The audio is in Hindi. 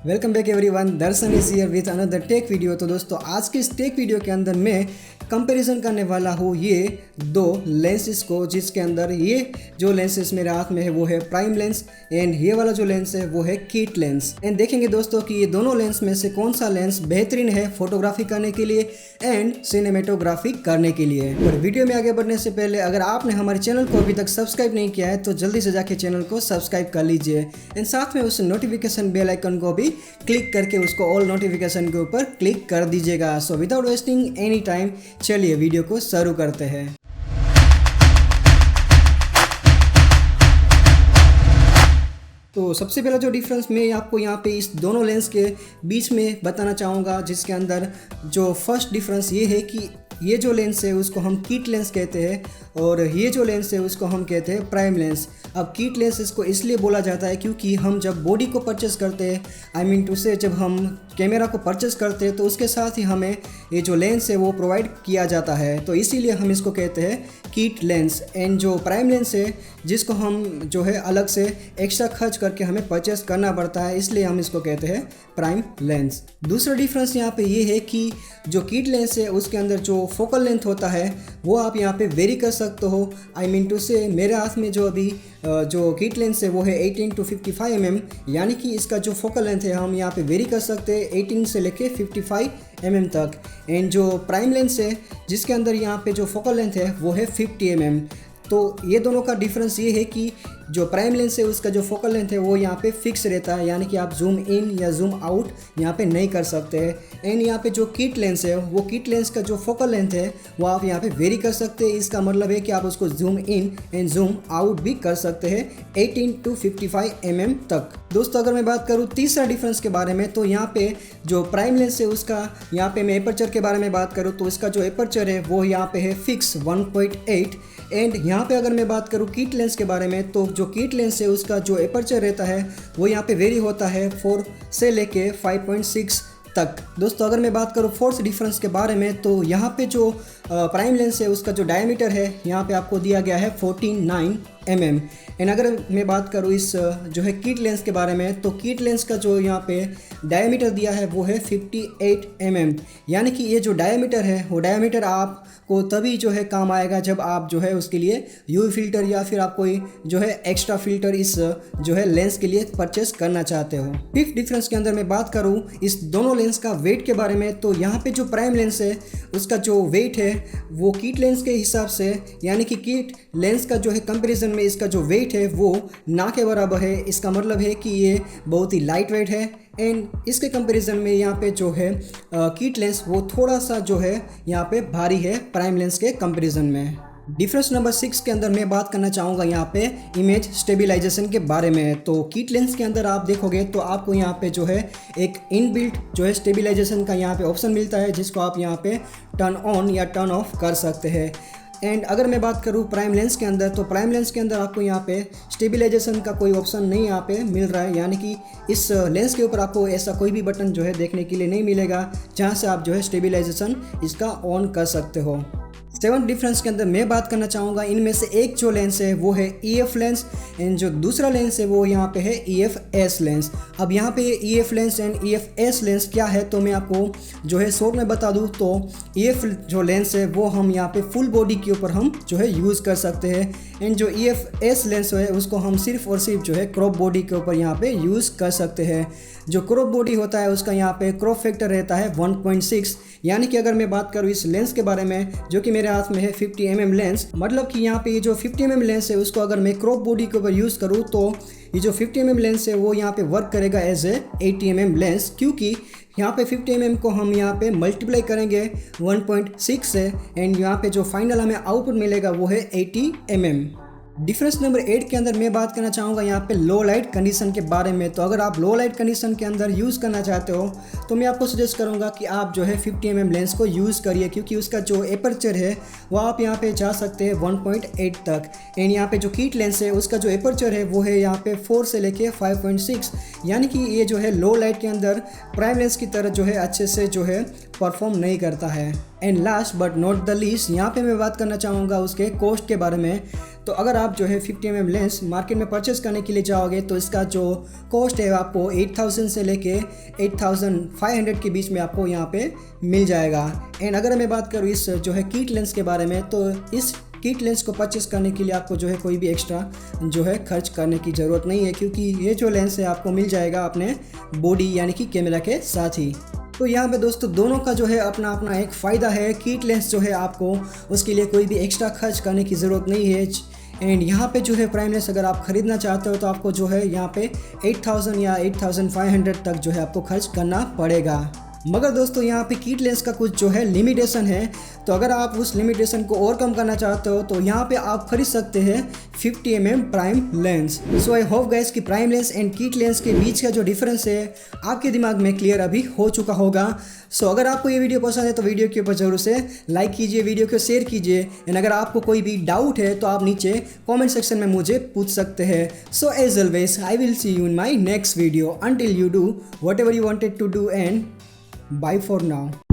Welcome back everyone, Darshan is here with another take video. तो दोस्तों आज के इस टेक वीडियो के अंदर मैं कंपैरिजन करने वाला हूँ ये दो लेंसेज को, जिसके अंदर ये जो लेंसेज मेरे हाथ में है वो है प्राइम लेंस एंड ये वाला जो लेंस है वो है किट लेंस। एंड देखेंगे दोस्तों कि ये दोनों लेंस में से कौन सा लेंस बेहतरीन है फोटोग्राफी करने के लिए एंड सिनेमेटोग्राफी करने के लिए। और वीडियो में आगे बढ़ने से पहले अगर आपने हमारे चैनल को अभी तक सब्सक्राइब नहीं किया है तो जल्दी से जाके चैनल को सब्सक्राइब कर लीजिए एंड साथ में उस नोटिफिकेशन बेल आइकन को भी क्लिक करके उसको ऑल नोटिफिकेशन के ऊपर क्लिक कर दीजिएगा। So without wasting any time चलिए वीडियो को शुरू करते हैं। तो सबसे पहला जो डिफरेंस मैं आपको यहाँ पे इस दोनों लेंस के बीच में बताना चाहूँगा, जिसके अंदर जो फर्स्ट डिफरेंस ये है कि ये जो लेंस है उसको हम किट लेंस कहते हैं और ये जो लेंस है उसको हम कहते हैं प्राइम लेंस। अब किट लेंस इसको इसलिए बोला जाता है क्योंकि हम जब बॉडी को परचेस करते हैं, आई मीन टू से जब हम कैमरा को परचेस करते हैं तो उसके साथ ही हमें ये जो लेंस है वो प्रोवाइड किया जाता है, तो इसीलिए हम इसको कहते हैं किट लेंस। एंड जो प्राइम लेंस है जिसको हम जो है अलग से एक्स्ट्रा खर्च करके हमें परचेस करना पड़ता है, इसलिए हम इसको कहते हैं प्राइम लेंस। दूसरा डिफरेंस यहाँ पे ये है कि जो किट लेंस है उसके अंदर जो फोकल लेंथ होता है वो आप यहाँ पे वेरी कर सकते हो। आई मीन टू से मेरे हाथ में जो अभी जो किट लेंस है वो है 18 to 55 mm, यानी कि इसका जो फोकल लेंथ है हम यहाँ पे वेरी कर सकते हैं 18 से लेके 55 mm तक। एंड जो प्राइम लेंस है जिसके अंदर यहाँ पे जो फोकल लेंथ है वो है 50 mm। तो ये दोनों का डिफरेंस ये है कि जो प्राइम लेंस है उसका जो फोकल लेंथ है वो यहाँ पे फिक्स रहता है, यानी कि आप जूम इन या जूम आउट यहाँ पे नहीं कर सकते हैं। एंड यहाँ पे जो किट लेंस है वो किट लेंस का जो फोकल लेंथ है वो आप यहाँ पे वेरी कर सकते हैं। इसका मतलब है कि आप उसको zoom in and zoom out भी कर सकते हैं 18 to 55 mm तक। दोस्तों अगर मैं बात करूँ तीसरा डिफरेंस के बारे में, तो यहाँ पे जो प्राइम लेंस है उसका यहाँ पे मैं एपर्चर के बारे में बात करूँ तो इसका जो एपर्चर है वो यहाँ पे है फिक्स 1.8। एंड यहाँ पे अगर मैं बात करूँ किट लेंस के बारे में तो जो किट लेंस है उसका जो एपर्चर रहता है वो यहाँ पे वेरी होता है 4 से लेके 5.6 तक। दोस्तों अगर मैं बात करूँ फोर्थ डिफरेंस के बारे में तो यहाँ पे जो प्राइम लेंस है उसका जो डायमीटर है यहाँ पे आपको दिया गया है 49 mm। एंड अगर मैं बात करूँ इस जो है किट लेंस के बारे में तो किट लेंस का जो यहाँ पे डायमीटर दिया है वो है 58 mm, यानी कि ये जो डायमीटर है वो डायमीटर आपको तभी जो है काम आएगा जब आप जो है उसके लिए यूवी फिल्टर या फिर आप कोई जो है एक्स्ट्रा फिल्टर इस जो है लेंस के लिए परचेस करना चाहते हो। फिफ्थ डिफरेंस के अंदर मैं बात करूँ इस दोनों लेंस का वेट के बारे में तो यहाँ पे जो प्राइम लेंस है उसका जो वेट है वो किट लेंस के हिसाब से, यानी कि किट लेंस का जो है कंपैरिजन में इसका जो वेट है वो ना के बराबर है। इसका मतलब है कि ये बहुत ही लाइट वेट है एंड इसके कंपैरिजन में यहाँ पे जो है किट लेंस वो थोड़ा सा जो है यहाँ पे भारी है प्राइम लेंस के कंपैरिजन में। डिफरेंस नंबर 6 के अंदर मैं बात करना चाहूँगा यहाँ पे इमेज स्टेबलाइजेशन के बारे में। तो किट लेंस के अंदर आप देखोगे तो आपको यहाँ पे जो है एक इनबिल्ट जो है स्टेबलाइजेशन का यहाँ पे ऑप्शन मिलता है, जिसको आप यहाँ पे टर्न ऑन या टर्न ऑफ कर सकते हैं। एंड अगर मैं बात करूँ प्राइम लेंस के अंदर तो प्राइम लेंस के अंदर आपको यहाँ पे स्टेबलाइजेशन का कोई ऑप्शन नहीं यहाँ पे मिल रहा है, यानी कि इस लेंस के ऊपर आपको ऐसा कोई भी बटन जो है देखने के लिए नहीं मिलेगा जहाँ से आप जो है स्टेबलाइजेशन इसका ऑन कर सकते हो। सेवंथ डिफरेंस के अंदर मैं बात करना चाहूँगा इनमें से एक जो लेंस है वो है EF लेंस एंड जो दूसरा लेंस है वो यहाँ पे है EF-S लेंस। अब यहाँ पे EF lens and EF-S lens क्या है तो मैं आपको जो है शॉर्ट में बता दूँ तो EF जो लेंस है वो हम यहाँ पे फुल बॉडी के ऊपर हम जो है यूज़ कर सकते हैं एंड जो EF-S लेंस है उसको हम सिर्फ और सिर्फ जो है क्रॉप बॉडी के ऊपर यहाँ पे यूज़ कर सकते हैं। जो क्रॉप बॉडी होता है उसका यहाँ पे क्रॉप फैक्टर रहता है 1.6, यानी कि अगर मैं बात करूँ इस लेंस के बारे में जो कि मेरे हाथ में है 50 mm लेंस, मतलब कि यहाँ पे ये जो 50 mm लेंस है उसको अगर मैं क्रॉप बॉडी के ऊपर यूज़ करूँ तो ये जो 50 mm लेंस है वो यहाँ पे वर्क करेगा एज ए 80 mm लेंस, क्योंकि यहाँ पे 50 mm को हम यहाँ पे मल्टीप्लाई करेंगे 1.6 से एंड यहाँ पे जो फाइनल हमें आउटपुट मिलेगा वो है 80 mm। डिफरेंस नंबर 8 के अंदर मैं बात करना चाहूँगा यहाँ पे लो लाइट कंडीशन के बारे में। तो अगर आप लो लाइट कंडीशन के अंदर यूज़ करना चाहते हो तो मैं आपको सजेस्ट करूँगा कि आप जो है 50 mm लेंस को यूज़ करिए, क्योंकि उसका जो एपर्चर है वो आप यहाँ पे जा सकते हैं 1.8 तक। एंड यहाँ पे जो किट लेंस है उसका जो एपर्चर है वो है यहाँ पे 4 से लेके 5.6, यानी कि ये जो है लो लाइट के अंदर प्राइम लेंस की तरह जो है अच्छे से जो है परफॉर्म नहीं करता है। And last but not the least यहाँ पे मैं बात करना चाहूँगा उसके कॉस्ट के बारे में। तो अगर आप जो है 50 mm लेंस मार्केट में परचेस करने के लिए जाओगे तो इसका जो कॉस्ट है आपको 8000 से लेके 8500 के बीच में आपको यहाँ पे मिल जाएगा। एंड अगर मैं बात करूँ इस जो है किट लेंस के बारे में, तो इस किट लेंस को परचेस करने के लिए आपको जो है कोई भी एक्स्ट्रा जो है खर्च करने की ज़रूरत नहीं है, क्योंकि ये जो लेंस है आपको मिल जाएगा अपने बॉडी यानी कि कैमरा के साथ ही। तो यहाँ पे दोस्तों दोनों का जो है अपना अपना एक फ़ायदा है। किट लेंस जो है आपको उसके लिए कोई भी एक्स्ट्रा खर्च करने की ज़रूरत नहीं है। एंड यहाँ पे जो है प्राइम लेंस अगर आप ख़रीदना चाहते हो तो आपको जो है यहाँ पे 8000 या 8500 तक जो है आपको खर्च करना पड़ेगा। मगर दोस्तों यहाँ पे किट लेंस का कुछ जो है लिमिटेशन है, तो अगर आप उस लिमिटेशन को ओवरकम करना चाहते हो तो यहाँ पे आप खरीद सकते हैं 50 mm prime lens. So I hope guys कि prime lens and kit lens के बीच का जो डिफरेंस है आपके दिमाग में क्लियर अभी हो चुका होगा। सो अगर आपको ये वीडियो पसंद है तो वीडियो के ऊपर जरूर से लाइक कीजिए, वीडियो को शेयर कीजिए। एंड अगर आपको कोई भी डाउट है तो आप नीचे कॉमेंट सेक्शन में मुझे पूछ सकते हैं। So as always I will see you in my next video. Until you do whatever you wanted to do and bye for now।